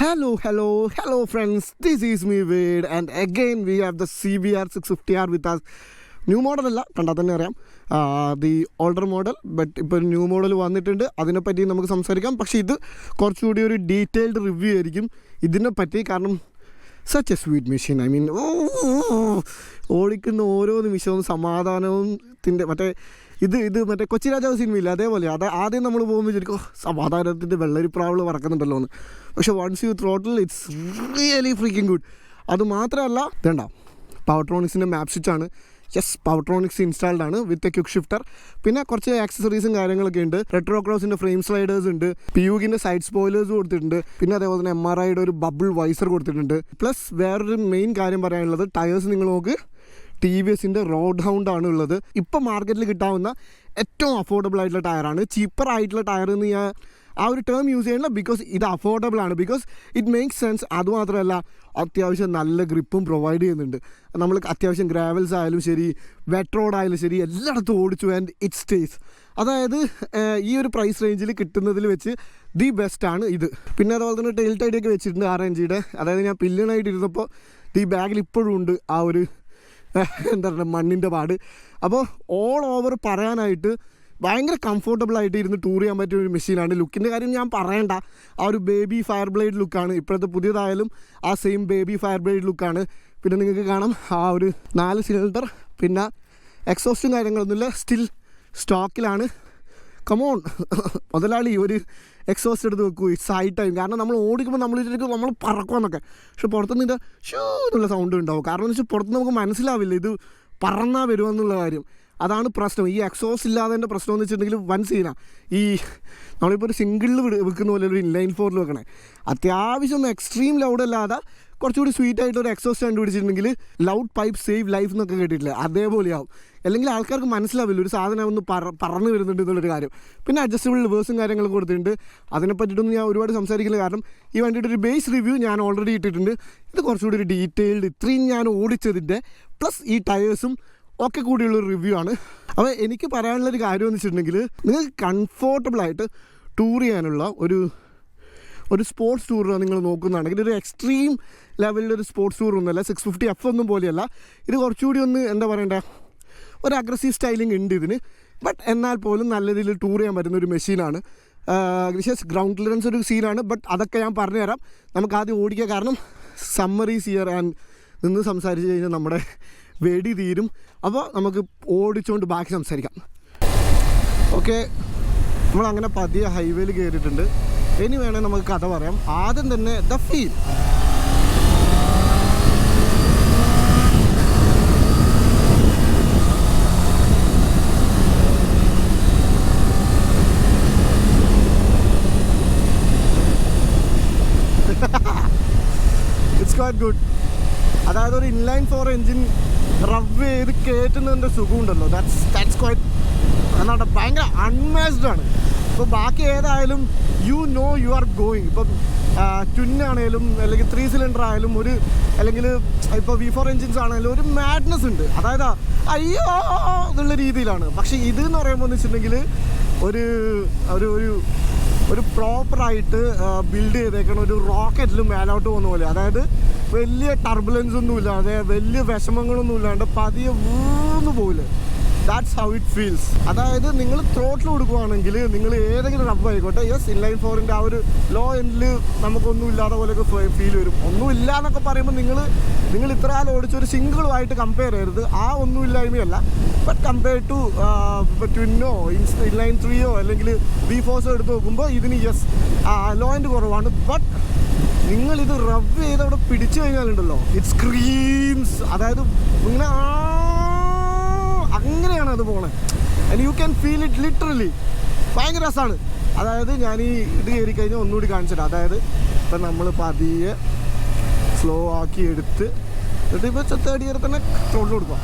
Hello, friends. This is me, Wade, and again we have the CBR 650R with us. New മോഡലല്ല, കണ്ടാൽ തന്നെ അറിയാം, the older model. But ഇപ്പോൾ new model വന്നിട്ടുണ്ട്, അതിനെപ്പറ്റി നമുക്ക് സംസാരിക്കാം. പക്ഷേ ഇത് കുറച്ചുകൂടി ഒരു ഡീറ്റെയിൽഡ് റിവ്യൂ ആയിരിക്കും ഇതിനെപ്പറ്റി. കാരണം such A sweet machine. I mean, ഓടിക്കുന്ന ഓരോ നിമിഷവും സമാധാനവും മറ്റേ കൊച്ചി രാജാവ് സിനിമയില്ല, അതേപോലെ. ആദ്യം നമ്മൾ പോകുമ്പോൾ വിചാരിക്കും സമാധാനത്തിൻ്റെ വെള്ളരിപ്രാവൾ പറക്കുന്നുണ്ടല്ലോ എന്ന്. പക്ഷേ once you throttle it's really freaking good. അതുമാത്രമല്ല, ഇതേണ്ട പവർട്രോണിക്സിൻ്റെ മാപ്പ് സ്വിച്ചാണ്. പവർട്രോണിക്സ് ഇൻസ്റ്റാൾഡ് ആണ് വിത്ത് എ ക്വിക്ക് ഷിഫ്റ്റർ. പിന്നെ കുറച്ച് ആക്സസറീസും കാര്യങ്ങളൊക്കെ ഉണ്ട്. റെട്രോ ക്രോസിൻ്റെ ഫ്രെയിം സ്ലൈഡേഴ്സ് ഉണ്ട്, പിയൂഗിൻ്റെ സൈഡ് സ്പോയിലേഴ്സ് കൊടുത്തിട്ടുണ്ട്. പിന്നെ അതേപോലെ തന്നെ MRIയുടെ ഒരു ബബിൾ വൈസർ കൊടുത്തിട്ടുണ്ട്. പ്ലസ് വേറൊരു മെയിൻ കാര്യം പറയാനുള്ളത്, ടയേഴ്സ് നിങ്ങൾ നോക്ക്, TVSൻ്റെ റോഡ് ഹൗണ്ട് ആണ് ഉള്ളത്. ഇപ്പം മാർക്കറ്റിൽ കിട്ടാവുന്ന ഏറ്റവും അഫോർഡബിൾ ആയിട്ടുള്ള ടയറാണ്. ചീപ്പർ ആയിട്ടുള്ള ടയർ എന്ന് ഞാൻ ആ ഒരു ടേം യൂസ് ചെയ്യണില്ല, ബിക്കോസ് ഇത് അഫോർഡബിൾ ആണ്, ബിക്കോസ് ഇറ്റ് മേക്സ് സെൻസ്. അതുമാത്രമല്ല, അത്യാവശ്യം നല്ല ഗ്രിപ്പും പ്രൊവൈഡ് ചെയ്യുന്നുണ്ട്. നമ്മൾ അത്യാവശ്യം ഗ്രാവൽസ് ആയാലും ശരി, വെറ്റ് റോഡ് ആയാലും ശരി, എല്ലായിടത്തും ഓടിച്ചു ആൻഡ് ഇറ്റ് സ്റ്റേസ്. അതായത് ഈ ഒരു പ്രൈസ് റേഞ്ചിൽ കിട്ടുന്നതിൽ വെച്ച് ദി ബെസ്റ്റാണ് ഇത്. പിന്നെ അതുപോലെ തന്നെ ടെയിൽ ടൈഡൊക്കെ വെച്ചിട്ടുണ്ട് RNGയുടെ. അതായത് ഞാൻ പില്ലിനായിട്ടിരുന്നപ്പോൾ ഈ ബാഗിൽ ഇപ്പോഴും ഉണ്ട് ആ ഒരു എന്താ പറയുക മണ്ണിൻ്റെ പാട്. അപ്പോൾ ഓൾ ഓവർ പറയാനായിട്ട് ഭയങ്കര കംഫർട്ടബിളായിട്ട് ഇരുന്ന് ടൂർ ചെയ്യാൻ പറ്റിയ ഒരു മെഷീനാണ്. ലുക്കിൻ്റെ കാര്യം ഞാൻ പറയണ്ട, ആ ഒരു ബേബി ഫയർ ബ്ലേഡ് ലുക്കാണ്. ഇപ്പോഴത്തെ പുതിയതായാലും ആ സെയിം ബേബി ഫയർ ബ്ലേഡ് ലുക്കാണ്. പിന്നെ നിങ്ങൾക്ക് കാണാം ആ ഒരു 4 സിലിണ്ടർ, പിന്നെ എക്സോസ്റ്റും കാര്യങ്ങളൊന്നുമില്ല, സ്റ്റിൽ സ്റ്റോക്കിലാണ്. കമോൺ മുതലാളി, ഒരു എക്സോസ്റ്റ് എടുത്ത് വെക്കൂ, ഇറ്റ്സ് ഹൈ ടൈം. കാരണം നമ്മൾ ഓടിക്കുമ്പോൾ നമ്മൾ പറക്കുമെന്നൊക്കെ, പക്ഷെ പുറത്തുനിന്ന് ഇതിൻ്റെ ഷൂ എന്നുള്ള സൗണ്ട് ഉണ്ടാവും. കാരണം എന്ന് വെച്ചാൽ പുറത്ത് നമുക്ക് മനസ്സിലാവില്ല ഇത് പറന്നാൽ വരുമെന്നുള്ള കാര്യം. അതാണ് പ്രശ്നം. ഈ എക്സോസ് ഇല്ലാതെ പ്രശ്നം എന്ന് വെച്ചിട്ടുണ്ടെങ്കിൽ വൻ സീന. ഈ നമ്മളിപ്പോൾ ഒരു സിംഗിളിൽ വെക്കുന്ന പോലെ ഒരു ഇൻലൈൻ 4 വെക്കണേ, അത്യാവശ്യം ഒന്ന് എക്സ്ട്രീം ലൗഡല്ലാതെ കുറച്ചുകൂടി സ്വീറ്റ് ആയിട്ട് ഒരു എക്സോസ്റ്റ് കണ്ടുപിടിച്ചിട്ടുണ്ടെങ്കിൽ ലൗഡ് പൈപ്പ് സേവ് ലൈഫ് എന്നൊക്കെ കേട്ടിട്ടില്ലേ, അതേപോലെയാവും. അല്ലെങ്കിൽ ആൾക്കാർക്ക് മനസ്സിലാവില്ല ഒരു സാധനം ഒന്ന് പറന്ന് വരുന്നുണ്ട് എന്നുള്ളൊരു കാര്യം. പിന്നെ അഡ്ജസ്റ്റബിൾ റിവേഴ്സും കാര്യങ്ങളും കൊടുത്തിട്ടുണ്ട്. അതിനെപ്പറ്റിയിട്ടൊന്നും ഞാൻ ഒരുപാട് സംസാരിക്കില്ല, കാരണം ഈ വണ്ടിയുടെ ഒരു ബേസ് റിവ്യൂ ഞാൻ ഓൾറെഡി ഇട്ടിട്ടുണ്ട്. ഇത് കുറച്ചുകൂടി ഒരു ഡീറ്റെയിൽഡ്, ഇത്രയും ഞാൻ ഓടിച്ചതിൻ്റെ പ്ലസ് ഈ ടയേഴ്സും ഒക്കെ കൂടിയുള്ളൊരു റിവ്യൂ ആണ്. അപ്പോൾ എനിക്ക് പറയാനുള്ളൊരു കാര്യം എന്ന് വെച്ചിട്ടുണ്ടെങ്കിൽ, നിങ്ങൾക്ക് കംഫോർട്ടബിളായിട്ട് ടൂർ ചെയ്യാനുള്ള ഒരു സ്പോർട്സ് ടൂർ നിങ്ങൾ നോക്കുന്നതാണെങ്കിൽ, ഒരു എക്സ്ട്രീം ലെവലിലൊരു സ്പോർട്സ് ടൂർ ഒന്നുമല്ല, 650F ഒന്നും പോലെയല്ല. ഇത് കുറച്ചുകൂടി ഒന്ന് എന്താ പറയണ്ടേ, ഒരു അഗ്രസീവ് സ്റ്റൈലിംഗ് ഉണ്ട് ഇതിന്. ബട്ട് എന്നാൽ പോലും നല്ല രീതിയിൽ ടൂർ ചെയ്യാൻ പറ്റുന്ന ഒരു മെഷീനാണ്. ഗ്രൗണ്ട് ക്ലിയറൻസ് ഒരു സീനാണ്, ബട്ട് അതൊക്കെ ഞാൻ പറഞ്ഞുതരാം. നമുക്ക് ആദ്യം ഓടിക്കുക, കാരണം സമ്മറീസ് ഇയർ ആൻഡ് നിന്ന് സംസാരിച്ച് കഴിഞ്ഞാൽ നമ്മുടെ വെടി തീരും. അപ്പോൾ നമുക്ക് ഓടിച്ചുകൊണ്ട് ബാക്കി സംസാരിക്കാം. ഓക്കെ, നമ്മളങ്ങനെ പതിയെ ഹൈവേയിൽ കയറിയിട്ടുണ്ട്. ഇനി വേണേൽ നമുക്ക് കഥ പറയാം. ആദ്യം തന്നെ the feel. It's quite good. അതായത് ഒരു ഇൻലൈൻ 4 എൻജിൻ റവ് ചെയ്ത് കയറ്റുന്നതിൻ്റെ സുഖമുണ്ടല്ലോ, ദാറ്റ്സ് ക്വൈറ്റ് എന്നാണ്, ഭയങ്കര അൺമാച്ച്ഡ് ആണ്. ഇപ്പോൾ ബാക്കി ഏതായാലും യു ആർ ഗോയിങ്. ഇപ്പം ട്വിന്നാണേലും അല്ലെങ്കിൽ 3 സിലിണ്ടർ ആയാലും അല്ലെങ്കിൽ ഇപ്പോൾ V4 എൻജിൻസ് ആണെങ്കിലും ഒരു മാഡ്നെസ് ഉണ്ട്. അതായത് അയ്യോ എന്നുള്ള രീതിയിലാണ്. പക്ഷേ ഇതെന്ന് പറയുമ്പോൾ എന്ന് വെച്ചിട്ടുണ്ടെങ്കിൽ ഒരു പ്രോപ്പറായിട്ട് ബിൽഡ് ചെയ്തേക്കണം, ഒരു റോക്കറ്റിൽ മേലോട്ട് പോകുന്ന പോലെ. അതായത് വലിയ ടർബുലൻസ് ഒന്നും ഇല്ലാതെ, വലിയ വിഷമങ്ങളൊന്നും ഇല്ലാണ്ട് പതിയെ വീർന്നു പോകില്ല. That's how it feels. അതായത് നിങ്ങൾ ത്രോട്ടിൽ കൊടുക്കുകയാണെങ്കിൽ, നിങ്ങൾ ഏതെങ്കിലും റബ്ബ് ആയിക്കോട്ടെ, ഇൻലൈൻ 4ൻ്റെ ആ ഒരു ലോ എൻഡിൽ നമുക്കൊന്നും ഇല്ലാത്ത പോലെയൊക്കെ ഫീൽ വരും. ഒന്നുമില്ല എന്നൊക്കെ പറയുമ്പോൾ നിങ്ങൾ ഇത്ര കാലം ഓടിച്ചൊരു സിംഗിളുമായിട്ട് കമ്പയർ ചെയ്യരുത്. ആ ഒന്നുമില്ലായ്മയല്ല, ബട്ട് കമ്പയർ ടു ഇപ്പോൾ ട്വിന്നോ ഇൻലൈൻ 3യോ അല്ലെങ്കിൽ V4സോ എടുത്ത് നോക്കുമ്പോൾ ഇതിന് ലോ എൻഡ് കുറവാണ്. ബട്ട് നിങ്ങളിത് റബ്ബ് ചെയ്ത് അവിടെ പിടിച്ചു കഴിഞ്ഞാലുണ്ടല്ലോ, ഇറ്റ് സ്ക്രീംസ്. അതായത് ഇങ്ങനെ അങ്ങനെയാണ് അത് പോണേ. And you can feel it literally. ഭയങ്കര രസമാണ്. അതായത് ഞാൻ ഈ ഇത് കയറി കഴിഞ്ഞാൽ ഒന്നുകൂടി കാണിച്ചിട്ടാണ്. അതായത് ഇപ്പം നമ്മൾ പതിയെ സ്ലോ ആക്കി എടുത്ത് എന്നിട്ട് ഇപ്പോൾ 3rd ഗിയർ തന്നെ ത്രോട്ടിൽ കൊടുക്കുക.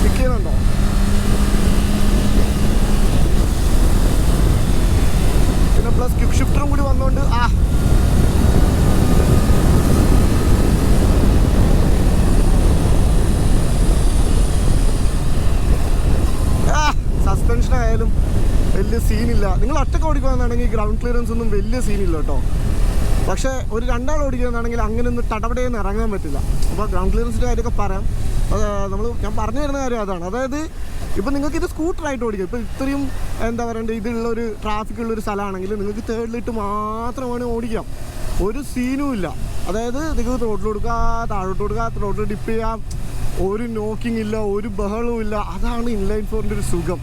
പിക്ക് ചെയ്യുന്നുണ്ടോ? പിന്നെ പ്ലസ് ക്വിക്ക് ഷിഫ്റ്ററും കൂടി വന്നുകൊണ്ട് സസ്പെൻഷൻ ആയാലും വലിയ സീനില്ല. നിങ്ങൾ ഒറ്റക്ക് ഓടിക്കുകയാണെന്നുണ്ടെങ്കിൽ ഗ്രൗണ്ട് ക്ലിയറൻസ് ഒന്നും വലിയ സീനില്ല കേട്ടോ. പക്ഷേ ഒരു രണ്ടാൾ ഓടിക്കുകയാണെന്നുണ്ടെങ്കിൽ അങ്ങനെ ഒന്ന് തടപടയെന്ന് ഇറങ്ങാൻ പറ്റില്ല. അപ്പോൾ ഗ്രൗണ്ട് ക്ലിയറൻസിൻ്റെ കാര്യമൊക്കെ പറയാം. ഞാൻ പറഞ്ഞു തരുന്ന കാര്യം അതാണ്. അതായത് ഇപ്പോൾ നിങ്ങൾക്ക് ഇത് സ്കൂട്ടറായിട്ട് ഓടിക്കുക. ഇപ്പോൾ ഇത്രയും എന്താ പറയണ്ടത്, ഇതുള്ളൊരു ട്രാഫിക്കുള്ളൊരു സ്ഥലമാണെങ്കിൽ നിങ്ങൾക്ക് തേർഡിലിട്ട് മാത്രമാണ് ഓടിക്കാം. ഒരു സീനും ഇല്ല. അതായത് നിങ്ങൾക്ക് റോഡിൽ കൊടുക്കുക, താഴോട്ട് കൊടുക്കുക, റോഡിൽ ഡിപ്പ് ചെയ്യാം. ഒരു നോക്കിംഗ് ഇല്ല, ഒരു ബഹളവും ഇല്ല. അതാണ് ഇൻലൈൻ ഫോറിൻ്റെ ഒരു സുഖം.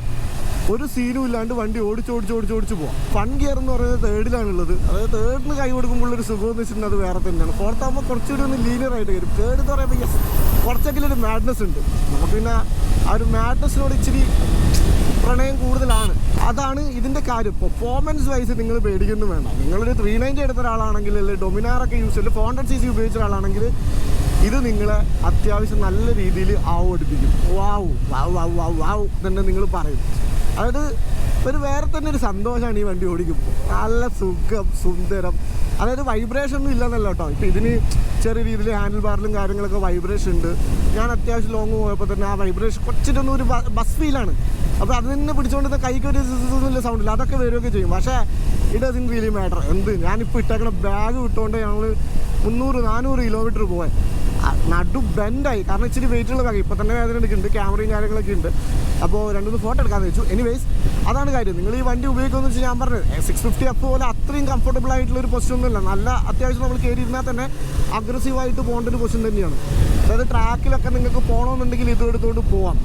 ഒരു സീനും ഇല്ലാണ്ട് വണ്ടി ഓടിച്ച് പോവാം. ഫൺ ഗിയർ എന്ന് പറയുന്നത് തേർഡിലാണുള്ളത്. അതായത് തേർഡിന് കൈ കൊടുക്കുമ്പോഴൊരു സുഖം എന്ന് വെച്ചിട്ടുണ്ടെങ്കിൽ അത് വേറെ തന്നെയാണ്. ഫോർത്താകുമ്പോൾ കുറച്ചുകൂടി ഒന്ന് ലീനിയറായിട്ട് വരും. തേർഡ് എന്ന് പറയുമ്പോൾ യെസ് കുറച്ചെങ്കിലും ഒരു മാഡ്നസ് ഉണ്ട്. നമുക്ക് പിന്നെ ആ ഒരു മാഡ്നസിനോട് ഇച്ചിരി പ്രണയം കൂടുതലാണ്. അതാണ് ഇതിൻ്റെ കാര്യം. പെർഫോമൻസ് വൈസ് നിങ്ങൾ പേടിക്കൊന്നും വേണ്ട. നിങ്ങളൊരു 390 എടുത്ത ഒരാളാണെങ്കിൽ, അല്ലെങ്കിൽ ഡൊമിനാറൊക്കെ യൂസ് ചെയ്ത് 400cc ഉപയോഗിച്ച ഒരാളാണെങ്കിൽ ഇത് നിങ്ങളെ അത്യാവശ്യം നല്ല രീതിയിൽ ആവടിപ്പിക്കും. വാവ് തന്നെ നിങ്ങൾ പറയും. അതായത് ഒരു വേറെ തന്നെ ഒരു സന്തോഷമാണ് ഈ വണ്ടി ഓടിക്കുമ്പോൾ. നല്ല സുഖം, സുന്ദരം. അതായത് വൈബ്രേഷൻ ഒന്നും ഇല്ലെന്നല്ല കേട്ടോ. ഇപ്പോൾ ഇതിന് ചെറിയ രീതിയിൽ ഹാൻഡിൽ ബാറിലും കാര്യങ്ങളൊക്കെ വൈബ്രേഷൻ ഉണ്ട്. ഞാൻ അത്യാവശ്യം ലോങ് പോയപ്പോൾ തന്നെ ആ വൈബ്രേഷൻ കുറച്ചിട്ടൊന്നും ഒരു ബസ് ഫീലാണ്. അപ്പോൾ അത് തന്നെ പിടിച്ചുകൊണ്ട് കൈക്ക് ഒരു സൗണ്ടില്ല, അതൊക്കെ വരികയൊക്കെ ചെയ്യും. പക്ഷേ ഇറ്റ് ഡസൻറ്റ് റിയലി മാറ്റർ. ഞാനിപ്പോൾ ഇട്ടേക്കണ ബാഗ് വിട്ടുകൊണ്ട് ഞങ്ങൾ 300-400 കിലോമീറ്റർ പോയി. നടു ബെൻഡായി. കാരണം ഇച്ചിരി വെയിറ്റുള്ള ബാഗ്. ഇപ്പോൾ തന്നെ വേദന എടുക്കുന്നുണ്ട്. ക്യാമറയും കാര്യങ്ങളൊക്കെ ഉണ്ട്. അപ്പോൾ 2-3 ഫോട്ടോ എടുക്കാമെന്ന് വെച്ചു. എനിവേസ് അതാണ് കാര്യം. നിങ്ങൾ ഈ വണ്ടി ഉപയോഗിക്കുമെന്ന് വെച്ചാൽ ഞാൻ പറഞ്ഞത് 650 അപ്പ് പോലെ അത്രയും കംഫർട്ടബിൾ ആയിട്ടുള്ളൊരു പൊസിഷൻ ഒന്നുമില്ല. നല്ല അത്യാവശ്യം നമ്മൾ കയറിയിരുന്നാൽ തന്നെ അഗ്രസീവായിട്ട് പോകേണ്ട ഒരു പൊസിഷൻ തന്നെയാണ്. അതായത് ട്രാക്കിലൊക്കെ നിങ്ങൾക്ക് പോകണമെന്നുണ്ടെങ്കിൽ ഇത് എടുത്തുകൊണ്ട് പോവാം.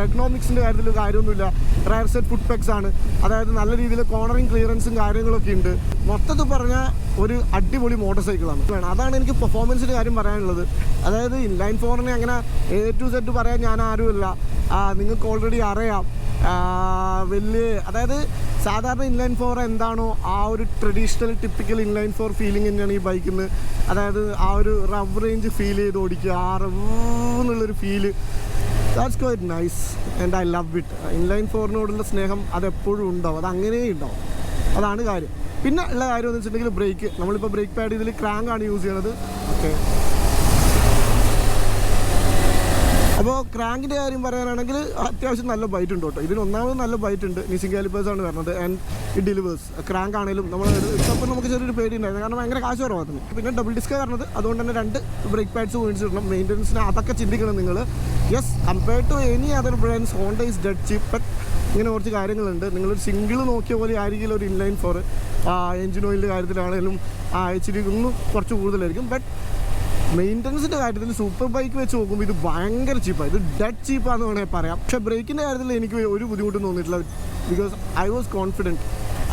എക്കണോമിക്സിൻ്റെ കാര്യത്തിൽ കാര്യമൊന്നുമില്ല. റയർ സെറ്റ് ഫുഡ് പെക്സ് ആണ്. അതായത് നല്ല രീതിയിൽ കോർണറിങ് ക്ലിയറൻസും കാര്യങ്ങളൊക്കെ ഉണ്ട്. മൊത്തത്തിൽ പറഞ്ഞാൽ ഒരു അടിപൊളി മോട്ടോർ സൈക്കിളാണ്. അതാണ് എനിക്ക് പെർഫോമൻസിൻ്റെ കാര്യം പറയാനുള്ളത്. അതായത് ഇൻലൈൻ ഫോറിനെ അങ്ങനെ A to Z പറയാൻ ഞാൻ ആരുമില്ല. നിങ്ങൾക്ക് ഓൾറെഡി അറിയാം. അതായത് സാധാരണ ഇൻലൈൻ ഫോർ എന്താണോ ആ ഒരു traditional typical inline four feeling തന്നെയാണ് ഈ ബൈക്കിൽ നിന്ന്. അതായത് ആ ഒരു റവ് റേഞ്ച് ഫീൽ ചെയ്ത് ഓടിക്കുക, ആ റവ്ന്നുള്ളൊരു feel. That's quite nice and I love it. Inline ഫോറിനോടുള്ള സ്നേഹം അതെപ്പോഴും ഉണ്ടാവും. അത് അങ്ങനെ ഉണ്ടാവും. അതാണ് കാര്യം. പിന്നെ ഉള്ള കാര്യം എന്ന് വെച്ചിട്ടുണ്ടെങ്കിൽ ബ്രേക്ക്. നമ്മളിപ്പോൾ ബ്രേക്ക് പാഡ് ഇതിൽ ക്രാങ്കാണ് യൂസ് ചെയ്യണത്. ഓക്കെ, അപ്പോൾ ക്രാങ്കിൻ്റെ കാര്യം പറയാനാണെങ്കിൽ അത്യാവശ്യം നല്ല ബൈറ്റ് ഉണ്ട് കേട്ടോ. ഇതിന് ഒന്നാമത് നല്ല ബൈറ്റ് ഉണ്ട്. നീസിംഗ് കാലിപ്പേഴ്സാണ് വരുന്നത് ആൻഡ് ഇറ്റ് ഡെലിവേഴ്സ്. ക്രാങ്ക് ആണെങ്കിലും നമ്മൾ ഇട്ടപ്പോൾ നമുക്ക് ചെറിയൊരു പേടി ഉണ്ടായിരുന്നു. കാരണം ഭയങ്കര കാശ് കുറവായിരുന്നു. പിന്നെ ഡബിൾ ഡിസ്ക് വരുന്നത്. അതുകൊണ്ട് തന്നെ 2 ബ്രേക്ക് പാഡ്സ് മേടിച്ചിടണം. മെയിൻ്റനൻസിന് അതൊക്കെ ചിന്തിക്കണം നിങ്ങൾ. Yes, compared to any other brands Honda is dead cheap. But ഇങ്ങനെ കുറച്ച് കാര്യങ്ങളുണ്ട്. നിങ്ങളൊരു സിംഗിൾ നോക്കിയ പോലെ ആയിരിക്കില്ല ഒരു ഇൻലൈൻ ഫോർ. എൻജിൻ ഓയിലിൻ്റെ കാര്യത്തിലാണെങ്കിലും ഇച്ചിരി ഒന്നും കുറച്ച് കൂടുതലായിരിക്കും. ബട്ട് മെയിൻ്റനൻസിൻ്റെ കാര്യത്തിൽ സൂപ്പർ ബൈക്ക് വെച്ച് നോക്കുമ്പോൾ ഇത് ഭയങ്കര ചീപ്പാണ്. ഇത് ഡെഡ് ചീപ്പാന്ന് വേണമെങ്കിൽ പറയാം. പക്ഷേ ബ്രേക്കിൻ്റെ കാര്യത്തിൽ എനിക്ക് ഒരു ബുദ്ധിമുട്ടും തോന്നിയിട്ടില്ല. Because I was confident.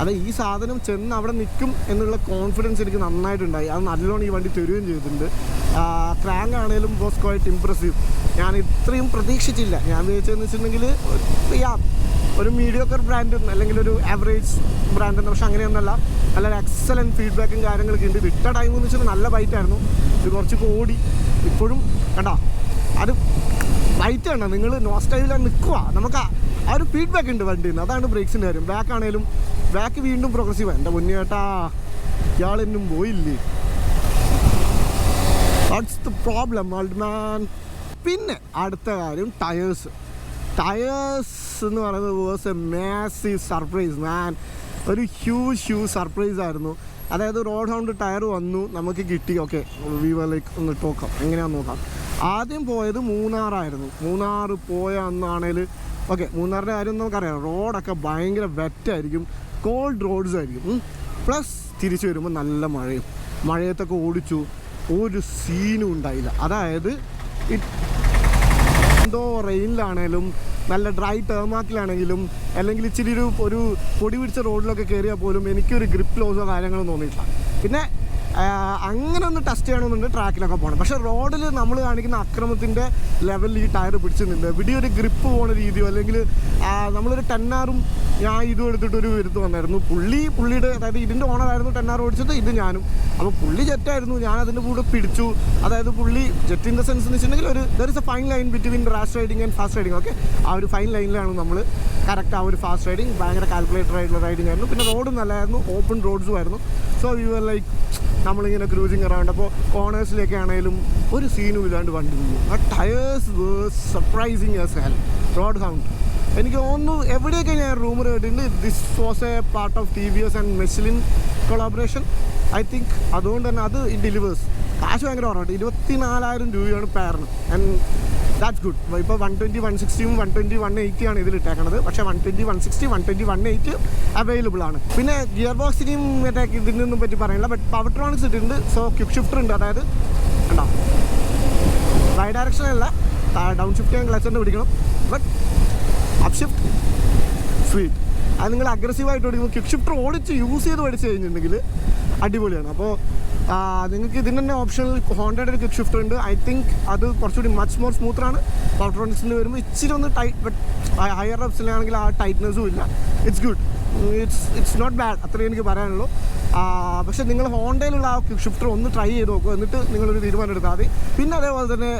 അത് ഈ സാധനം ചെന്ന് അവിടെ നിൽക്കും എന്നുള്ള കോൺഫിഡൻസ് എനിക്ക് നന്നായിട്ടുണ്ടായി. അത് നല്ലോണം ഈ വണ്ടി തരുകയും ചെയ്തിട്ടുണ്ട്. ക്രാങ്ക് ആണെങ്കിലും വാസ് ക്വൈറ്റ് ഇംപ്രസീവ്. ഞാൻ ഇത്രയും പ്രതീക്ഷിച്ചില്ല. ഞാൻ വിചാരിച്ചതെന്ന് വെച്ചിട്ടുണ്ടെങ്കിൽ ഒരു മീഡിയോക്കർ ബ്രാൻഡ് അല്ലെങ്കിൽ ഒരു ആവറേജ് ബ്രാൻഡ് എന്ന്. പക്ഷെ അങ്ങനെയൊന്നുമല്ല. നല്ലൊരു എക്സലൻറ്റ് ഫീഡ്ബാക്കും കാര്യങ്ങളൊക്കെ ഉണ്ട്. വിട്ട ടൈം എന്ന് വെച്ചാൽ നല്ല ബൈറ്റായിരുന്നു. ഇത് കുറച്ചൊക്കെ ഓടി ഇപ്പോഴും കണ്ടോ അത് ബൈറ്റ് കണ്ടോ. നിങ്ങൾ നോസ്റ്റൈലിലാണ് നിൽക്കുക. നമുക്ക് ആ ഒരു ഫീഡ്ബാക്ക് ഉണ്ട് വണ്ടിയിൽ നിന്ന്. അതാണ് ബ്രേക്സിൻ്റെ കാര്യം. ബാക്ക് ആണെങ്കിലും ബാക്ക് വീണ്ടും പ്രോഗ്രസീവാണ്. എൻ്റെ മുന്നേ ചേട്ടാ ഇയാളെന്നും പോയില്ലേ. That's the problem old man. പിന്നെ അടുത്ത കാര്യം ടയേഴ്സ് എന്ന് പറയുന്നത് വാസ് എ മാസീവ് സർപ്രൈസ് മാൻ. ഒരു ഹ്യൂജ് സർപ്രൈസ് ആയിരുന്നു. അതായത് റോഡ് ഹൗണ്ട് ടയർ വന്നു, നമുക്ക് കിട്ടി. ഓക്കെ, വി വർ ലൈക്ക് ഒന്ന് നോക്കാം എങ്ങനെയാണെന്ന് നോക്കാം. ആദ്യം പോയത് മൂന്നാറായിരുന്നു. മൂന്നാർ പോയ അന്നാണേൽ ഓക്കെ, മൂന്നാറിൻ്റെ കാര്യം നമുക്കറിയാം. റോഡൊക്കെ ഭയങ്കര വെറ്റായിരിക്കും, കോൾഡ് റോഡ്സ് ആയിരിക്കും. പ്ലസ് തിരിച്ചു വരുമ്പോൾ നല്ല മഴയത്തൊക്കെ ഓടിച്ചു. ഒരു സീനും ഉണ്ടായില്ല. അതായത് എന്തോ റെയിനിലാണേലും നല്ല ഡ്രൈ ടേമാക്കിലാണെങ്കിലും അല്ലെങ്കിൽ ഇച്ചിരി ഒരു പൊടി പിടിച്ച റോഡിലൊക്കെ കയറിയാൽ പോലും എനിക്കൊരു ഗ്രിപ്പ് ലോസോ കാര്യങ്ങളോ തോന്നിയിട്ടില്ല. പിന്നെ അങ്ങനെ ഒന്ന് ടെസ്റ്റ് ചെയ്യണമെന്നുണ്ട് ട്രാക്കിലൊക്കെ പോകണം. പക്ഷേ റോഡിൽ നമ്മൾ കാണിക്കുന്ന അക്രമത്തിൻ്റെ ലെവലിൽ ഈ ടയർ പിടിച്ചിട്ടുണ്ട്. ഇവിടെ ഒരു ഗ്രിപ്പ് പോകുന്ന രീതിയോ അല്ലെങ്കിൽ നമ്മളൊരു 10R ഞാൻ ഇതും എടുത്തിട്ടൊരു വരുത്ത് വന്നായിരുന്നു. പുള്ളിയുടെ അതായത് ഇതിൻ്റെ ഓണറായിരുന്നു 10R ഓടിച്ചത്, ഇത് ഞാനും. അപ്പോൾ പുള്ളി ജെറ്റായിരുന്നു, ഞാൻ അതിൻ്റെ കൂടെ പിടിച്ചു. അതായത് പുള്ളി ജെറ്റ് ഇൻ ദ സെൻസ് എന്ന് വെച്ചിട്ടുണ്ടെങ്കിൽ there is a fine line between rash riding and fast riding. Okay, ആ ഒരു ഫൈൻ ലൈനിലാണ് നമ്മൾ കറക്റ്റ്. ആ ഒരു ഫാസ്റ്റ് റൈഡിങ് ഭയങ്കര കാൽക്കുലേറ്റഡ് ആയിട്ടുള്ള റൈഡിങ് ആയിരുന്നു. പിന്നെ റോഡും നല്ലതായിരുന്നു, ഓപ്പൺ റോഡ്സും ആയിരുന്നു. സോ യു ആർ ലൈക്ക് നമ്മളിങ്ങനെ ക്രൂസിങ് അറൗണ്ട്. അപ്പോൾ കോർണേഴ്സിലേക്ക് ആണെങ്കിലും ഒരു സീനും ഇല്ലാണ്ട് വണ്ടി പോകും. ആ tyres were surprising as hell. Road sound എനിക്ക് തോന്നുന്നു എവിടെയൊക്കെ ഞാൻ റൂമർ കേട്ടിട്ടുണ്ട് this was a part of TVS and മെസ്ലിൻ കൊളാബറേഷൻ. ഐ തിങ്ക് അതുകൊണ്ട് തന്നെ അത് ഡെലിവേഴ്സ്. കാശ് ഭയങ്കര കുറവാണ്, 24,000 രൂപയാണ് പെയറിന്. And that's good. ഇപ്പോൾ 120, 160, 120, 180 ആണ് ഇതിൽ ഇട്ടേക്കണത്. പക്ഷേ 120, 160, 120, 180 അവൈലബിൾ ആണ്. പിന്നെ ഗിയർ ബോക്സിനെയും മറ്റേ ഇതിനൊന്നും പറ്റി പറയാനില്ല. ബട്ട് പവർട്രോണിക്സ് ഇട്ടിട്ടുണ്ട്. സോ ക്വിക്ക് ഷിഫ്റ്റർ ഉണ്ട്. അതായത് ഉണ്ടോ ബൈ ഡയറക്ഷൻ അല്ല, ഡൗൺ ഷിഫ്റ്റ് ചെയ്യാൻ ക്ലച്ച് തന്നെ പിടിക്കണം. But up shift sweet. അത് നിങ്ങൾ അഗ്രസീവായിട്ട് ഓടിക്കുമ്പോൾ ക്വിക്ക് ഷിഫ്റ്റർ ഓടിച്ച് യൂസ് ചെയ്ത് പഠിച്ചു കഴിഞ്ഞിട്ടുണ്ടെങ്കിൽ അടിപൊളിയാണ്. അപ്പോൾ നിങ്ങൾക്ക് ഇതിന് തന്നെ ഓപ്ഷനിൽ ഹോണ്ടയുടെ ഒരു ക്വിക്ക് ഷിഫ്റ്റർ ഉണ്ട്. ഐ തിങ്ക് അത് കുറച്ചുകൂടി മച്ച് മോർ സ്മൂത്താണ്. പവർട്രോണിക്സിൽ വരുമ്പോൾ ഇച്ചിരി ഒന്ന് ടൈറ്റ്, ബട്ട് ഹയർ അപ്സിലാണെങ്കിൽ ആ ടൈറ്റ്നെസ്സും ഇല്ല. It's good, it's not bad, അത്രയും എനിക്ക് പറയാനുള്ളൂ. പക്ഷേ നിങ്ങൾ ഹോണ്ടയിലുള്ള ആ ക്വിക്ക് ഷിഫ്റ്റർ ഒന്ന് ട്രൈ ചെയ്ത് നോക്കുക, എന്നിട്ട് നിങ്ങളൊരു തീരുമാനം എടുത്താൽ മതി. പിന്നെ അതേപോലെ തന്നെ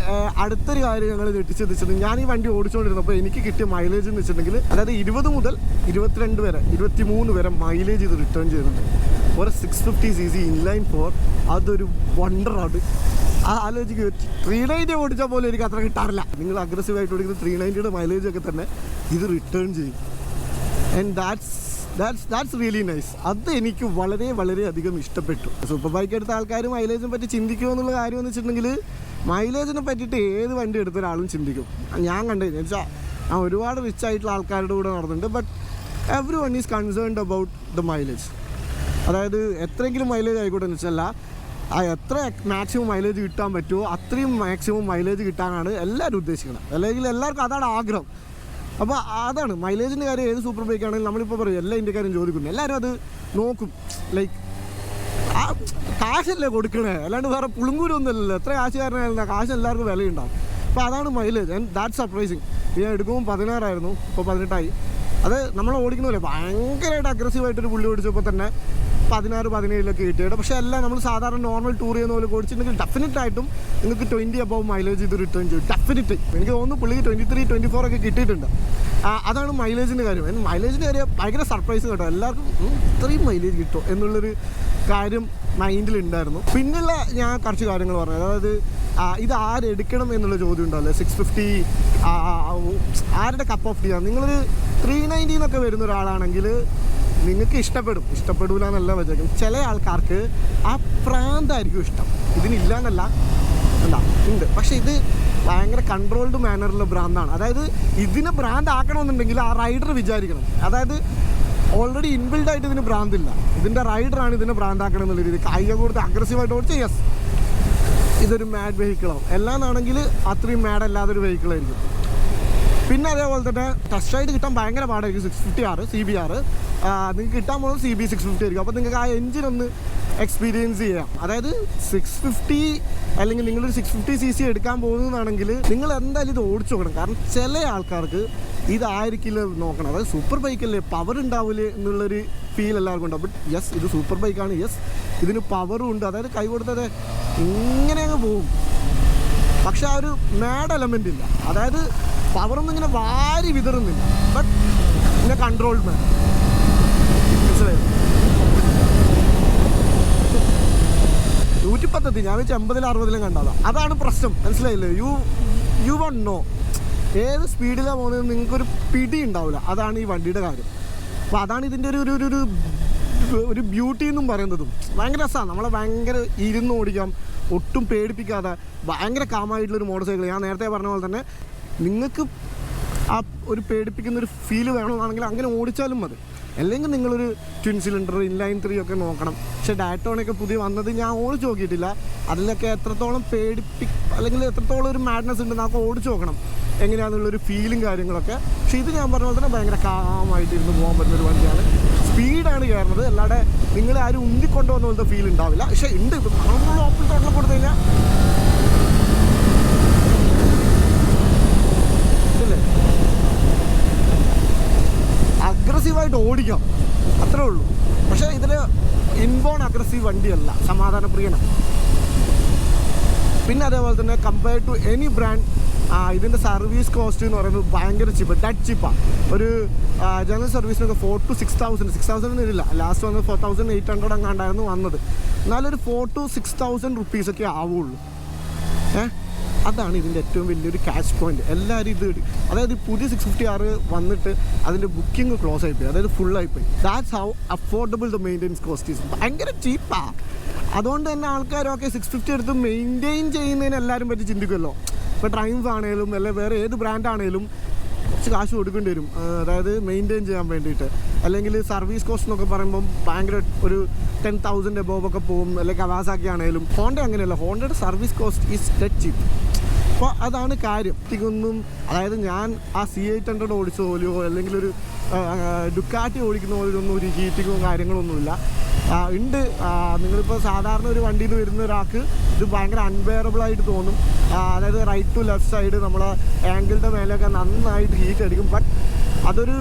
അടുത്തൊരു കാര്യം ഞങ്ങൾ ഞെട്ടിച്ചെത്തിച്ചത്, ഞാൻ ഈ വണ്ടി ഓടിച്ചുകൊണ്ടിരുന്നപ്പോൾ എനിക്ക് കിട്ടിയ മൈലേജ് എന്ന് വെച്ചിട്ടുണ്ടെങ്കിൽ, അതായത് 20 മുതൽ 22 വരെ 23 വരെ മൈലേജ് ഇത് റിട്ടേൺ ചെയ്യുന്നുണ്ട്. ഒരു 650cc ഇൻലൈൻ 4, അതൊരു വണ്ടറാണ്. ആ ആലോചിക്കുക, 390 ഓടിച്ചാൽ പോലും എനിക്ക് അത്ര കിട്ടാറില്ല. നിങ്ങൾ അഗ്രസീവായിട്ട് ഓടിക്കുന്ന 390യുടെ മൈലേജ് ഒക്കെ തന്നെ ഇത് റിട്ടേൺ ചെയ്യും. And that's really nice. അത് എനിക്ക് വളരെ വളരെ അധികം ഇഷ്ടപ്പെട്ടു. സൂപ്പർ ബൈക്ക് എടുത്ത ആൾക്കാർ മൈലേജിനെ പറ്റി ചിന്തിക്കുമോ എന്നുള്ള കാര്യം എന്ന് വെച്ചിട്ടുണ്ടെങ്കിൽ, മൈലേജിനെ പറ്റിയിട്ട് ഏത് വണ്ടി എടുത്ത ഒരാളും ചിന്തിക്കും. ഞാൻ കണ്ടത് വെച്ചാൽ ഞാൻ ഒരുപാട് റിച്ച് ആയിട്ടുള്ള ആൾക്കാരുടെ കൂടെ നടന്നിട്ടുണ്ട്. But every one is concerned about the mileage. അതായത് എത്രയെങ്കിലും മൈലേജ് ആയിക്കോട്ടെ എന്ന് വെച്ചല്ല, എത്ര മാക്സിമം മൈലേജ് കിട്ടാൻ പറ്റുമോ അത്രയും മാക്സിമം മൈലേജ് കിട്ടാനാണ് എല്ലാവരും ഉദ്ദേശിക്കുന്നത്. അല്ലെങ്കിൽ എല്ലാവർക്കും അതാണ് ആഗ്രഹം. അപ്പോൾ അതാണ് മൈലേജിൻ്റെ കാര്യം. ഏത് സൂപ്പർ ബൈക്ക് ആണെങ്കിലും നമ്മളിപ്പോൾ പറയും എല്ലാ ഇന്ത്യക്കാരും ചോദിക്കുന്നു, എല്ലാവരും അത് നോക്കും. ലൈക്ക് ആ കാശല്ലേ കൊടുക്കണേ, അല്ലാണ്ട് വേറെ പുളുങ്കൂരൊന്നുമല്ലല്ലോ. എത്ര കാശുകാരനായാലും കാശ് എല്ലാവർക്കും വിലയുണ്ടാവും. അപ്പോൾ അതാണ് മൈലേജ്. And that surprising. ഞാൻ എടുക്കുമ്പോൾ 16 ആയിരുന്നു, ഇപ്പോൾ 18 അത് നമ്മൾ ഓടിക്കുന്നതല്ലേ ഭയങ്കരമായിട്ട് അഗ്രസീവായിട്ടൊരു പുള്ളി ഓടിച്ചപ്പോൾ തന്നെ 16, 17 കിട്ടിയത്. പക്ഷേ എല്ലാം നമ്മൾ സാധാരണ നോർമൽ ടൂർ ചെയ്യുന്ന പോലെ ഓടിച്ചിട്ടുണ്ടെങ്കിൽ ഡെഫിനറ്റായിട്ടും നിങ്ങൾക്ക് 20 അബവ് മൈലേജ് ഇത് റിട്ടേൺ ചെയ്യും. ഡെഫിനറ്റ് എനിക്ക് തോന്നുന്നു പുള്ളിക്ക് 23, 24 ഒക്കെ കിട്ടിയിട്ടുണ്ട്. അതാണ് മൈലേജിൻ്റെ കാര്യം. മൈലേജിൻ്റെ കാര്യം ഭയങ്കര സർപ്രൈസ് കേട്ടോ. എല്ലാവർക്കും ഇത്രയും മൈലേജ് കിട്ടുമോ എന്നുള്ളൊരു കാര്യം മൈൻഡിലുണ്ടായിരുന്നു. പിന്നെയുള്ള ഞാൻ കുറച്ച് കാര്യങ്ങൾ പറഞ്ഞു. അതായത് ഇത് ആരെടുക്കണം എന്നുള്ള ചോദ്യം ഉണ്ടല്ലോ. 650 ആരുടെ കപ്പ് ഓഫ് ടീയാണ്. നിങ്ങളൊരു 390 എന്നൊക്കെ വരുന്ന ഒരാളാണെങ്കിൽ നിങ്ങൾക്ക് ഇഷ്ടപ്പെടില്ല എന്നല്ല വെച്ചേക്കും. ചില ആൾക്കാർക്ക് ആ പ്രാന്തായിരിക്കും ഇഷ്ടം. ഇതിനില്ല എന്നല്ല, ഉണ്ട്. പക്ഷേ ഇത് ഭയങ്കര കൺട്രോൾഡ് മാനറിലുള്ള ബ്രാൻഡാണ്. അതായത് ഇതിനെ ബ്രാൻഡ് ആക്കണമെന്നുണ്ടെങ്കിൽ ആ റൈഡർ വിചാരിക്കണം. അതായത് ഓൾറെഡി ഇൻബിൽഡായിട്ട് ഇതിന് ബ്രാൻഡില്ല, ഇതിൻ്റെ റൈഡറാണ് ഇതിനെ ബ്രാൻഡ് ആക്കണം എന്നുള്ള രീതി. കായിക കൊടുത്ത് അഗ്രസീവായിട്ട് ഓടിച്ച് യെസ് ഇതൊരു മാഡ് വെഹിക്കിളാവും. എല്ലാന്നാണെങ്കിൽ അത്രയും മാഡ് അല്ലാതൊരു വെഹിക്കിളായിരിക്കും. പിന്നെ അതേപോലെ തന്നെ ടെസ്റ്റ് റൈഡ് കിട്ടാൻ ഭയങ്കര പാടായിരിക്കും. 650R CBR നിങ്ങൾക്ക് കിട്ടാൻ പോകുന്നത് CB 650 ആയിരിക്കും. അപ്പോൾ നിങ്ങൾക്ക് ആ എഞ്ചിനൊന്ന് എക്സ്പീരിയൻസ് ചെയ്യാം. അതായത് 650 അല്ലെങ്കിൽ നിങ്ങളൊരു 650cc എടുക്കാൻ പോകുന്നതാണെങ്കിൽ നിങ്ങൾ എന്തായാലും ഇത് ഓടിച്ചു നോക്കണം. കാരണം ചില ആൾക്കാർക്ക് ഇതായിരിക്കില്ല നോക്കണം. അതായത് സൂപ്പർ ബൈക്കല്ലേ, പവർ ഉണ്ടാവില്ലേ എന്നുള്ളൊരു ഫീൽ എല്ലാവർക്കും ഉണ്ടാവും. ബട്ട് യെസ് ഇത് സൂപ്പർ ബൈക്കാണ്. യെസ് ഇതിന് പവറും ഉണ്ട്. അതായത് കൈ കൊടുത്തത് ഇങ്ങനെ അങ്ങ് പോവും. പക്ഷെ ആ ഒരു മാഡ് എലമെൻ്റ് ഇല്ല. അതായത് പവറൊന്നും ഇങ്ങനെ വാരി വിതറുന്നില്ല. ബട്ട് ഇങ്ങനെ കൺട്രോൾഡ് മാൻ. മനസ്സിലായത് 110 ഞാൻ വെച്ച് 80-60 കണ്ടതാണ്. അതാണ് പ്രശ്നം. മനസ്സിലായില്ലേ? യു വോണ്ട് നോ ഏത് സ്പീഡിലാണ് പോകുന്നത് നിങ്ങൾക്കൊരു പിടി ഉണ്ടാവില്ല. അതാണ് ഈ വണ്ടിയുടെ കാര്യം. അപ്പോൾ അതാണ് ഇതിൻ്റെ ഒരു ബ്യൂട്ടി എന്നും പറയുന്നതും. ഭയങ്കര രസമാണ്. നമ്മളെ ഭയങ്കര ഇരുന്ന് ഓടിക്കാം, ഒട്ടും പേടിപ്പിക്കാതെ ഭയങ്കര കാമായിട്ടുള്ളൊരു മോട്ടോർ സൈക്കിൾ. ഞാൻ നേരത്തെ പറഞ്ഞ പോലെ തന്നെ നിങ്ങൾക്ക് ആ ഒരു പേടിപ്പിക്കുന്നൊരു ഫീല് വേണമെന്നാണെങ്കിൽ അങ്ങനെ ഓടിച്ചാലും മതി. അല്ലെങ്കിൽ നിങ്ങളൊരു ട്വിൻ സിലിണ്ടർ ഇൻലൈൻ 3 ഒക്കെ നോക്കണം. പക്ഷേ ഡയറ്റോണൊക്കെ പുതിയ വന്നത് ഞാൻ ഓടിച്ച് നോക്കിയിട്ടില്ല. അതിലൊക്കെ എത്രത്തോളം അല്ലെങ്കിൽ എത്രത്തോളം ഒരു മാഡ്നസ് ഉണ്ട് നമുക്ക് ഓടിച്ച് നോക്കണം എങ്ങനെയാണെന്നുള്ളൊരു ഫീലും കാര്യങ്ങളൊക്കെ. പക്ഷേ ഇത് ഞാൻ പറഞ്ഞ പോലെ തന്നെ ഭയങ്കര കാമായിട്ട് ഇരുന്ന് പോകാൻ പറ്റുന്നൊരു വണ്ടിയാണ്. സ്പീഡാണ് കയറുന്നത്, അല്ലാതെ നിങ്ങളെ ആരും ഉന്തിക്കൊണ്ടുവന്ന പോലത്തെ ഫീൽ ഉണ്ടാവില്ല. പക്ഷേ ഉണ്ട് നമ്മൾ ഓപ്പൺ ടോട്ടൽ കൊടുത്തു കഴിഞ്ഞാൽ ഇല്ലേ അഗ്രസീവായിട്ട് ഓടിക്കാം, അത്രേ ഉള്ളൂ. പക്ഷേ ഇതിൽ ഇൻബോൺ അഗ്രസീവ് വണ്ടിയല്ല, സമാധാനപ്രിയനാണ്. പിന്നെ അതേപോലെ തന്നെ കമ്പയർ ടു എനി ബ്രാൻഡ് ഇതിൻ്റെ സർവീസ് കോസ്റ്റ് എന്ന് പറയുന്നത് ഭയങ്കര ഡെഡ് ചീപ്പാണ്. ഒരു ജനറൽ സർവീസിനൊക്കെ 4,000 to 6,000 ഇല്ല. ലാസ്റ്റ് വന്നത് 4,800 അങ്ങാണ്ടായിരുന്നു വന്നത്. എന്നാലൊരു 4,000 to 6,000 റുപ്പീസൊക്കെ ആവുള്ളൂ. അതാണ് ഇതിൻ്റെ ഏറ്റവും വലിയൊരു ക്യാഷ് പോയിന്റ്. എല്ലാവരും ഇത് അതായത് പുതിയ 650R വന്നിട്ട് അതിൻ്റെ ബുക്കിംഗ് ക്ലോസ് ആയിപ്പോയി, അതായത് ഫുള്ളായിപ്പോയി. That's how affordable the maintenance cost is. ഭയങ്കര ചീപ്പാണ്. അതുകൊണ്ട് തന്നെ ആൾക്കാരൊക്കെ 650 എടുത്ത് മെയിൻറ്റെയിൻ ചെയ്യുന്നതിന് എല്ലാവരും പറ്റി ചിന്തിക്കുമല്ലോ. ഇപ്പോൾ ട്രയംഫ് ആണെങ്കിലും അല്ലെങ്കിൽ വേറെ ഏത് ബ്രാൻഡാണെങ്കിലും കുറച്ച് കാശ് കൊടുക്കേണ്ടി വരും, അതായത് മെയിൻറ്റെയിൻ ചെയ്യാൻ വേണ്ടിയിട്ട്. അല്ലെങ്കിൽ സർവീസ് കോസ്റ്റ് എന്നൊക്കെ പറയുമ്പം ഭയങ്കര ഒരു 10,000 എബോവൊക്കെ പോകും. അല്ലെങ്കിൽ കവാസാക്കി ആണെങ്കിലും. ഹോണ്ട അങ്ങനെയല്ല, ഹോണ്ടയുടെ സർവീസ് കോസ്റ്റ് ഈസ് ഡെഡ് ചീപ്പ്. അപ്പോൾ അതാണ് കാര്യം. ഒന്നും അതായത് ഞാൻ ആ C800 ഓടിച്ച പോലെയോ അല്ലെങ്കിൽ ഒരു ഡുക്കാറ്റി ഓടിക്കുന്ന പോലെയൊന്നും ഒരു ഹീറ്റിങ്ങോ കാര്യങ്ങളൊന്നുമില്ല. ഉണ്ട്. നിങ്ങളിപ്പോൾ സാധാരണ ഒരു വണ്ടിയിൽ നിന്ന് വരുന്ന ഒരാൾക്ക് ഇത് ഭയങ്കര അൺബെയറബിളായിട്ട് തോന്നും. അതായത് റൈറ്റ് ടു ലെഫ്റ്റ് സൈഡ് നമ്മളെ ആംഗിളിൻ്റെ മേലെയൊക്കെ നന്നായിട്ട് ഹീറ്റ് അടിക്കും. ബട്ട് അതൊരു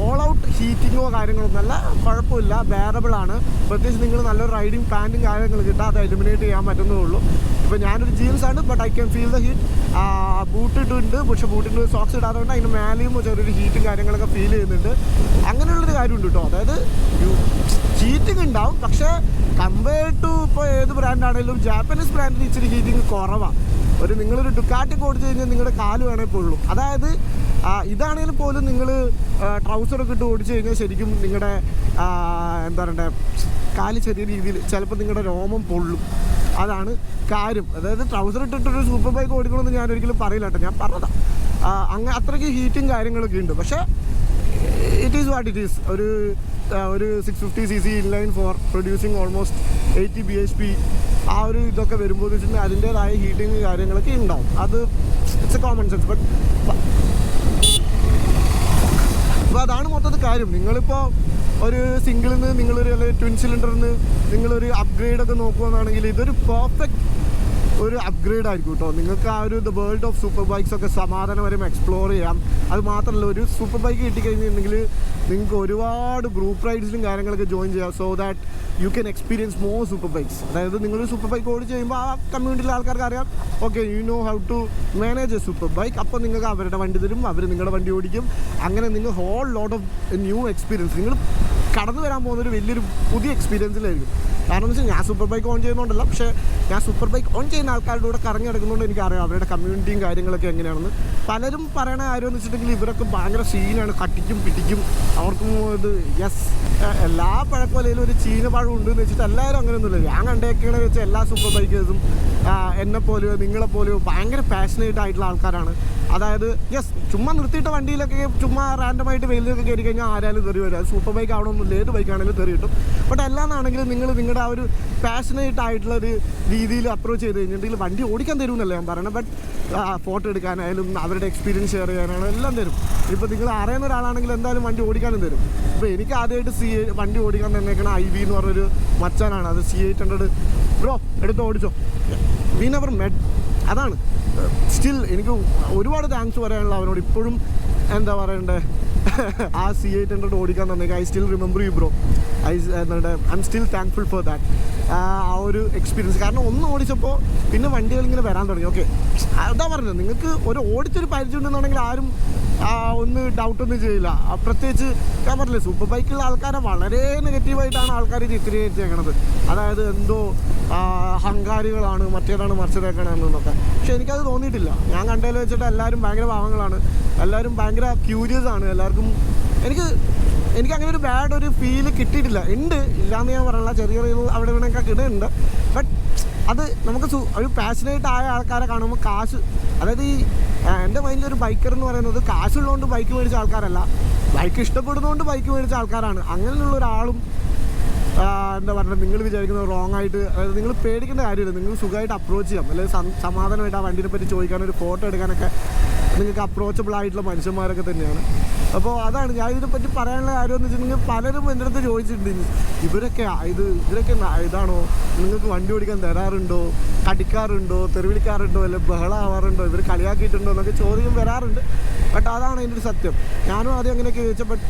ഓൾ ഔട്ട് ഹീറ്റിങ്ങോ കാര്യങ്ങളൊന്നുമല്ല, കുഴപ്പമില്ല, ബെയറബിളാണ്. പ്രത്യേകിച്ച് നിങ്ങൾ നല്ലൊരു റൈഡിങ് പാൻറ്റും കാര്യങ്ങൾ കിട്ടാൻ അത് എലിമിനേറ്റ് ചെയ്യാൻ പറ്റുന്നേ ഉള്ളൂ. ഇപ്പോൾ ഞാനൊരു ജീൻസാണ്, but I can feel the heat. ബൂട്ടിട്ടുണ്ട്, പക്ഷേ ബൂട്ടിൻ്റെ സോക്സ് ഇടാത്തതുകൊണ്ട് അതിൻ്റെ മേലെയും ചെറിയൊരു ഹീറ്റും കാര്യങ്ങളൊക്കെ ഫീൽ ചെയ്യുന്നുണ്ട്. അങ്ങനെയുള്ളൊരു കാര്യമുണ്ട് കേട്ടോ. അതായത് ഹീറ്റിംഗ് ഉണ്ടാവും, പക്ഷേ കമ്പയർ ടു ഇപ്പോൾ ഏത് ബ്രാൻഡാണെങ്കിലും ജാപ്പനീസ് ബ്രാൻഡിന് ഇച്ചിരി ഹീറ്റിംഗ് കുറവാണ്. നിങ്ങളൊരു ഡുക്കാറ്റി ഓടിച്ചു കഴിഞ്ഞാൽ നിങ്ങളുടെ കാല് വേണേൽ പൊള്ളും. അതായത് ഇതാണെങ്കിൽ പോലും നിങ്ങൾ ട്രൗസറൊക്കെ ഇട്ട് ഓടിച്ചു കഴിഞ്ഞാൽ ശരിക്കും നിങ്ങളുടെ എന്താ പറയണ്ടേ, കാല് ചെറിയ രീതിയിൽ ചിലപ്പോൾ നിങ്ങളുടെ രോമം പൊള്ളും. അതാണ് കാര്യം. അതായത് ട്രൗസർ ഇട്ടിട്ടൊരു സൂപ്പർ ബൈക്ക് ഓടിക്കണമെന്ന് ഞാൻ ഒരിക്കലും പറയില്ല കേട്ടോ, ഞാൻ പറഞ്ഞതാണ്. അത്രയ്ക്ക് ഹീറ്റും കാര്യങ്ങളൊക്കെ ഉണ്ട്. പക്ഷേ it is what it is. ഒരു 650cc inline 4 producing almost 80 bhp ആ ഒരു ഇതൊക്കെ വരുമ്പോൾ വെച്ചിട്ടുണ്ടെങ്കിൽ അതിൻ്റേതായ ഹീറ്റിങ് കാര്യങ്ങളൊക്കെ ഉണ്ടാവും. അത് it's A common sense. But അപ്പോൾ അതാണ് മൊത്തത്തിൽ കാര്യം. നിങ്ങളിപ്പോൾ ഒരു സിംഗിളിൽ നിന്ന് നിങ്ങളൊരു അല്ലെങ്കിൽ ട്വിൻ സിലിണ്ടറിൽ നിന്ന് നിങ്ങളൊരു അപ്ഗ്രേഡൊക്കെ നോക്കുകയാണെങ്കിൽ ഇതൊരു പെർഫെക്റ്റ് ഒരു അപ്ഗ്രേഡ് ആയിരിക്കും കേട്ടോ. നിങ്ങൾക്ക് ആ ഒരു the world of super bikes ഒക്കെ സമാധാനപരം എക്സ്പ്ലോർ ചെയ്യാം. അത് മാത്രമല്ല, ഒരു സൂപ്പർ ബൈക്ക് കിട്ടിക്കഴിഞ്ഞിട്ടുണ്ടെങ്കിൽ നിങ്ങൾക്ക് ഒരുപാട് ഗ്രൂപ്പ് റൈഡ്സിലും കാര്യങ്ങളൊക്കെ ജോയിൻ ചെയ്യാം. So that you can experience more super bikes. അതായത് നിങ്ങളൊരു സൂപ്പർ ബൈക്ക് ഓടിച്ച് കഴിയുമ്പോൾ ആ കമ്മ്യൂണിറ്റിയിലെ ആൾക്കാർക്ക് അറിയാം, okay you know how to manage a super bike. അപ്പോൾ നിങ്ങൾക്ക് അവരുടെ വണ്ടി തരും, അവർ നിങ്ങളുടെ വണ്ടി ഓടിക്കും. അങ്ങനെ നിങ്ങൾ whole lot of new experience നിങ്ങൾ കടന്നു വരാൻ പോകുന്നൊരു വലിയൊരു പുതിയ എക്സ്പീരിയൻസിലായിരിക്കും. കാരണം എന്ന് വെച്ചാൽ ഞാൻ സൂപ്പർ ബൈക്ക് ഓൺ ചെയ്യുന്നതുകൊണ്ടല്ല, പക്ഷേ ഞാൻ സൂപ്പർ ബൈക്ക് ഓൺ ചെയ്യുന്ന ആൾക്കാരുടെ കൂടെ കറങ്ങി നടക്കുന്നതുകൊണ്ട് എനിക്കറിയാം അവരുടെ കമ്മ്യൂണിറ്റിയും കാര്യങ്ങളൊക്കെ എങ്ങനെയാണെന്ന്. പലരും പറയണ കാര്യം എന്ന് വെച്ചിട്ടുണ്ടെങ്കിൽ ഇവരൊക്കെ ഭയങ്കര സീനാണ്, കട്ടിക്കും പിടിക്കും, അവർക്കും ഇത് എല്ലാ പഴക്കൊലയിലും ഒരു ചീന പഴം ഉണ്ടെന്ന് വെച്ചിട്ട് എല്ലാവരും അങ്ങനെയൊന്നുമില്ല. ഞാൻ കണ്ടേക്കണ വെച്ചാൽ എല്ലാ സൂപ്പർ ബൈക്കേഴ്സും എന്നെപ്പോലെയോ നിങ്ങളെപ്പോലെയോ ഭയങ്കര പാഷനേറ്റ് ആയിട്ടുള്ള ആൾക്കാരാണ്. അതായത് ചുമ്മാ നിർത്തിയിട്ട വണ്ടിയിലൊക്കെ ചുമ്മാ റാൻഡമായിട്ട് വെയിലൊക്കെ കയറി കഴിഞ്ഞാൽ ആരാലും തെറി വരും. അത് സൂപ്പർ ബൈക്ക് ആവണമെന്നില്ല, ഏത് ബൈക്കാണെങ്കിലും തെറി കിട്ടും. ബട്ട് എല്ലാന്നാണെങ്കിലും നിങ്ങൾ നിങ്ങളുടെ ആ ഒരു പാഷനേറ്റ് ആയിട്ടുള്ള ഒരു രീതിയിൽ അപ്രോച്ച് ചെയ്ത് കഴിഞ്ഞിട്ടുണ്ടെങ്കിൽ വണ്ടി ഓടിക്കാൻ തരുമെന്നല്ല ഞാൻ പറയണത്. ബട്ട് ഫോട്ടോ എടുക്കാനായാലും അവരുടെ എക്സ്പീരിയൻസ് ഷെയർ ചെയ്യാനാണ് എല്ലാം തരും. ഇപ്പോൾ നിങ്ങൾ അറിയുന്ന ഒരാളാണെങ്കിൽ എന്തായാലും വണ്ടി ഓടിക്കാനും തരും. ഇപ്പോൾ എനിക്ക് ആദ്യമായിട്ട് വണ്ടി ഓടിക്കാൻ തന്നേക്കണ IB എന്ന് പറഞ്ഞൊരു മച്ചാനാണ്. അത് C800 ബ്രോ എടുത്ത് ഓടിച്ചോ, വി നെവർ മെറ്റ്. അതാണ് സ്റ്റിൽ എനിക്ക് ഒരുപാട് താങ്ക്സ് പറയാനുള്ള അവനോട്. ഇപ്പോഴും എന്താ പറയണ്ടേ, ആ C800 ഓടിക്കാൻ തന്നേക്കാം. I still remember you bro. I am still thankful for that. ആ ഒരു എക്സ്പീരിയൻസ്. കാരണം ഒന്ന് ഓടിച്ചപ്പോൾ പിന്നെ വണ്ടികൾ ഇങ്ങനെ വരാൻ തുടങ്ങി. ഓക്കെ, അതാ പറഞ്ഞത്, നിങ്ങൾക്ക് ഒരു ഓടിച്ചൊരു പരിചയം ഉണ്ടെന്നുണ്ടെങ്കിൽ ആരും ഒന്ന് ഡൗട്ടൊന്നും ചെയ്യില്ല. പ്രത്യേകിച്ച് ഞാൻ പറഞ്ഞില്ലേ, സൂപ്പർ ബൈക്കുള്ള ആൾക്കാരെ വളരെ നെഗറ്റീവായിട്ടാണ് ആൾക്കാർ ചിത്രീകരിച്ചേക്കണത്. അതായത് എന്തോ അഹങ്കാരികളാണ്, മറ്റേതാണ് മറിച്ചതേക്കണമെന്നൊക്കെ. പക്ഷെ എനിക്കത് തോന്നിയിട്ടില്ല. ഞാൻ കണ്ടതിൽ വെച്ചിട്ട് എല്ലാവരും ഭയങ്കര പാവങ്ങളാണ്, എല്ലാവരും ഭയങ്കര ക്യൂരിയസ് ആണ്. എല്ലാവർക്കും എനിക്ക് അങ്ങനെ ഒരു ബാഡ് ഒരു ഫീല് കിട്ടിയിട്ടില്ല. ഉണ്ട്, ഇല്ലയെന്ന് ഞാൻ പറയണില്ല, ചെറിയ അവിടെ ഇവിടെയൊക്കെ കിട്ടുന്നുണ്ട്. ബട്ട് അത് നമുക്ക് ഒരു പാഷനേറ്റ് ആയ ആൾക്കാരെ കാണുമ്പോൾ കാശ്, അതായത് ഈ എൻ്റെ മൈൻഡിൽ ഒരു ബൈക്കർ എന്ന് പറയുന്നത് കാശുള്ളതുകൊണ്ട് ബൈക്ക് മേടിച്ച ആൾക്കാരല്ല, ബൈക്ക് ഇഷ്ടപ്പെടുന്നതുകൊണ്ട് ബൈക്ക് മേടിച്ച ആൾക്കാരാണ്. അങ്ങനെയുള്ള ഒരാളും എന്താ പറയുക, നിങ്ങൾ വിചാരിക്കുന്നത് റോങ് ആയിട്ട്, അതായത് നിങ്ങൾ പേടിക്കേണ്ട കാര്യമില്ല. നിങ്ങൾ സുഖമായിട്ട് അപ്രോച്ച് ചെയ്യാം, അല്ലെങ്കിൽ സമാധാനമായിട്ട് ആ വണ്ടിനെ പറ്റി ചോദിക്കാനും ഒരു ഫോട്ടോ എടുക്കാനൊക്കെ നിങ്ങൾക്ക് അപ്രോച്ചബിൾ ആയിട്ടുള്ള മനുഷ്യന്മാരൊക്കെ തന്നെയാണ്. അപ്പോൾ അതാണ് ഞാൻ ഇതിനെപ്പറ്റി പറയാനുള്ള കാര്യം എന്ന് വെച്ചിട്ടുണ്ടെങ്കിൽ പലരും എൻ്റെ അടുത്ത് ചോദിച്ചിട്ടുണ്ട്, ഇവരൊക്കെ ഇതാണോ, നിങ്ങൾക്ക് വണ്ടി ഓടിക്കാൻ തരാറുണ്ടോ, കടിക്കാറുണ്ടോ, തെറിവിളിക്കാറുണ്ടോ, അല്ലെങ്കിൽ ബഹളമാവാറുണ്ടോ, ഇവർ കളിയാക്കിയിട്ടുണ്ടോ എന്നൊക്കെ ചോദ്യം വരാറുണ്ട്. ബട്ട് അതാണ് അതിൻ്റെ ഒരു സത്യം. ഞാനും ആദ്യം അങ്ങനെയൊക്കെ ചോദിച്ചപ്പോൾ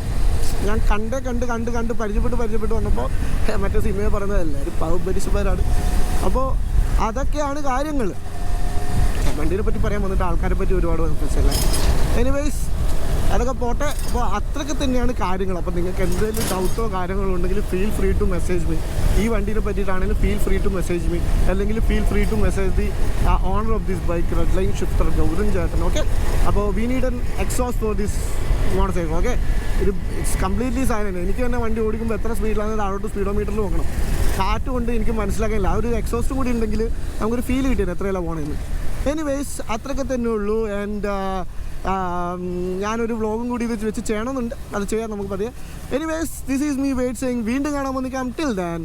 ഞാൻ കണ്ട് പരിചയപ്പെട്ട് വന്നപ്പോൾ മറ്റേ സിനിമയെ പറയുന്നത് എല്ലാവരും പാവപരിശുമാരാണ്. അപ്പോൾ അതൊക്കെയാണ് കാര്യങ്ങൾ. വണ്ടീനെ പറ്റി പറയാൻ വന്നിട്ട് ആൾക്കാരെ പറ്റി ഒരുപാട് മനസ്സിലായി. എനിവേയ്സ് അതൊക്കെ പോട്ടെ. അപ്പോൾ അത്രയ്ക്ക് തന്നെയാണ് കാര്യങ്ങൾ. അപ്പോൾ നിങ്ങൾക്ക് എന്തെങ്കിലും ഡൗട്ടോ കാര്യങ്ങളോ ഉണ്ടെങ്കിൽ feel free to message me. ഈ വണ്ടീനെ പറ്റിയിട്ടാണെങ്കിലും feel free to message me, അല്ലെങ്കിൽ feel free to message the owner of this bike, red line shifter Gautam ചേട്ടൻ. ഓക്കെ, അപ്പോൾ we need an exhaust for this motorcycle. Okay, ഇത് it's completely silent. എനിക്ക് തന്നെ വണ്ടി ഓടിക്കുമ്പോൾ എത്ര സ്പീഡിലാണ് താഴോട്ട് സ്പീഡോമീറ്ററിൽ നോക്കണം. കാറ്റ് കൊണ്ട് എനിക്ക് മനസ്സിലാക്കാനില്ല. ആ ഒരു എക്സോസ്റ്റും കൂടി ഉണ്ടെങ്കിൽ നമുക്കൊരു ഫീൽ കിട്ടിയത് എത്രയല്ല പോകണമെന്ന്. എനിവേസ് അത്രയൊക്കെ തന്നെ ഉള്ളൂ. ആൻഡ് ഞാനൊരു വ്ളോഗും കൂടി ഇത് വെച്ച് ചെയ്യണമെന്നുണ്ട്. അത് ചെയ്യാൻ നമുക്ക് പതിയെ. Anyways this is me wait saying. വീണ്ടും കാണാൻ വന്നിക്കാം. Till than